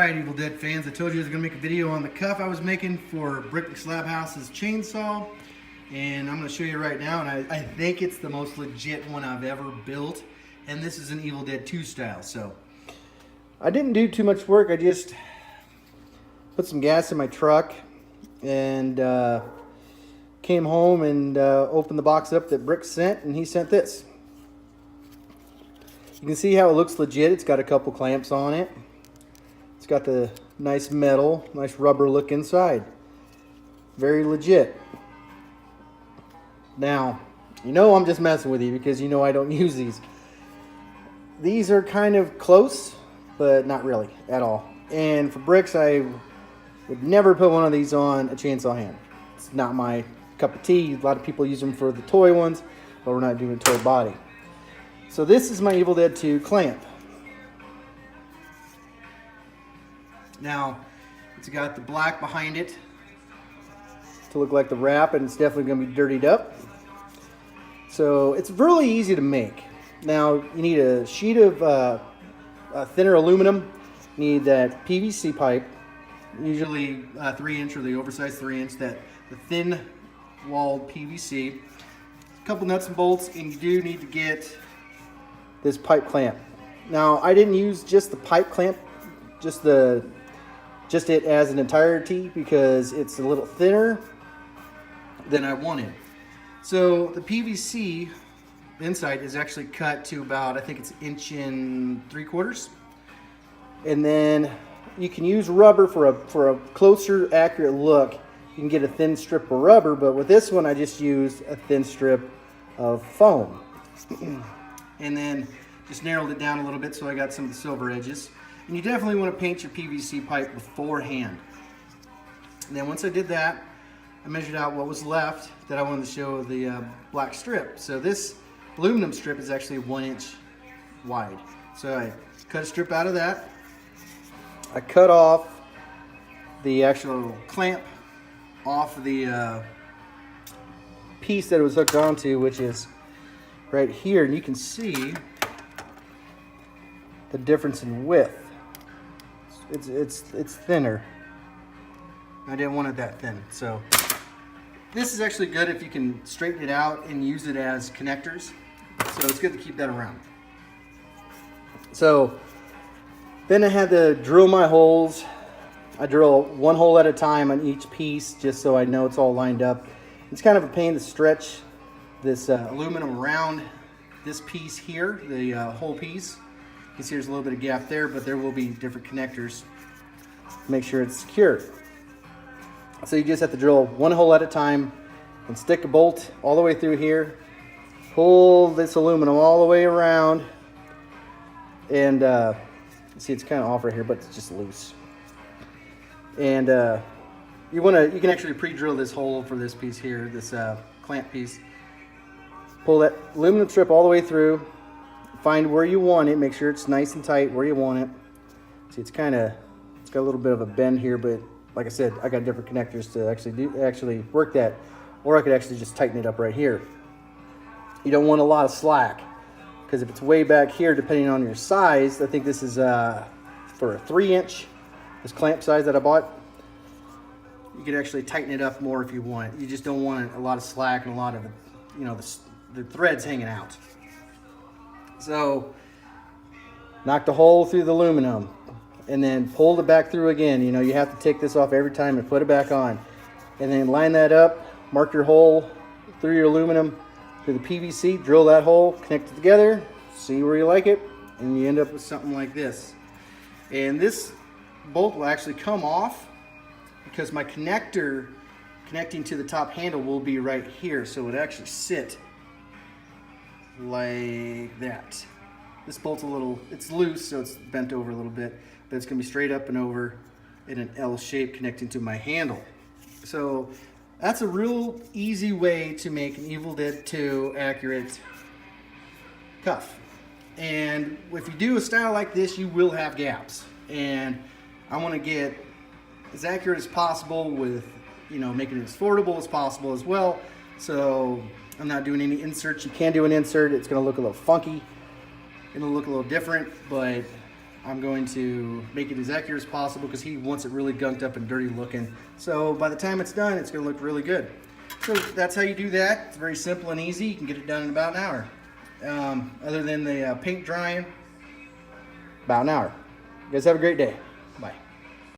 Alright, Evil Dead fans, I told you I was going to make a video on the cuff I was making for Brick Slab House's chainsaw. And I'm going to show you right now, and I think it's the most legit one I've ever built. And this is an Evil Dead 2 style, so. I didn't do too much work, I just put some gas in my truck and came home and opened the box up that Brick sent, and he sent this. You can see how it looks legit. It's got a couple clamps on it. It's got the nice metal, nice rubber look inside. Very legit. Now, you know I'm just messing with you because you know I don't use these. These are kind of close, but not really at all. And for bricks, I would never put one of these on a chainsaw hand. It's not my cup of tea. A lot of people use them for the toy ones, but we're not doing a toy body. So this is my Evil Dead 2 clamp. Now, it's got the black behind it to look like the wrap, and it's definitely going to be dirtied up. So it's really easy to make. Now, you need a sheet of thinner aluminum. You need that PVC pipe, usually 3-inch or the oversized 3-inch, the thin walled PVC. A couple nuts and bolts, and you do need to get this pipe clamp. Now, I didn't use just the pipe clamp, just it as an entirety because it's a little thinner than I wanted. So the PVC inside is actually cut to about, I think it's 1 3/4 inches. And then you can use rubber for a closer, accurate look. You can get a thin strip of rubber, but with this one I just used a thin strip of foam. And then just narrowed it down a little bit so I got some of the silver edges. And you definitely want to paint your PVC pipe beforehand. And then once I did that, I measured out what was left that I wanted to show the black strip. So this aluminum strip is actually 1 inch wide. So I cut a strip out of that. I cut off the actual clamp off the piece that it was hooked onto, which is right here, and you can see the difference in width. It's thinner. I didn't want it that thin, so this is actually good if you can straighten it out and use it as connectors. So it's good to keep that around. So then I had to drill my holes. I drill 1 hole at a time on each piece just so I know it's all lined up. It's kind of a pain to stretch this aluminum around this piece here, the whole piece. You can see there's a little bit of gap there, but there will be different connectors to make sure it's secure. So you just have to drill 1 hole at a time and stick a bolt all the way through here. Pull this aluminum all the way around, and see it's kind of off right here, but it's just loose. And you can actually pre-drill this hole for this piece here, this clamp piece. Pull that aluminum strip all the way through, find where you want it, make sure it's nice and tight where you want it. See, it's got a little bit of a bend here, but like I said, I got different connectors to actually work that, or I could actually just tighten it up right here. You don't want a lot of slack, because if it's way back here, depending on your size, I think this is for a 3-inch, this clamp size that I bought. You could actually tighten it up more if you want. You just don't want a lot of slack and a lot of, you know, the threads hanging out. So knocked a hole through the aluminum and then pulled it back through again. You know, you have to take this off every time and put it back on. And then line that up, mark your hole through your aluminum to the PVC, drill that hole, connect it together, see where you like it, and you end up with something like this. And this bolt will actually come off because my connector connecting to the top handle will be right here, so it would actually sit like that. This bolt's it's loose, so it's bent over a little bit, but it's gonna be straight up and over in an L shape connecting to my handle. So that's a real easy way to make an Evil Dead 2 accurate cuff. And if you do a style like this, you will have gaps. And I want to get as accurate as possible with, you know, making it as affordable as possible as well. So I'm not doing any inserts. You can do an insert. It's going to look a little funky. It'll look a little different, but I'm going to make it as accurate as possible because he wants it really gunked up and dirty looking. So by the time it's done, it's going to look really good. So that's how you do that. It's very simple and easy. You can get it done in about an hour. Other than the paint drying, about an hour. You guys have a great day. Bye.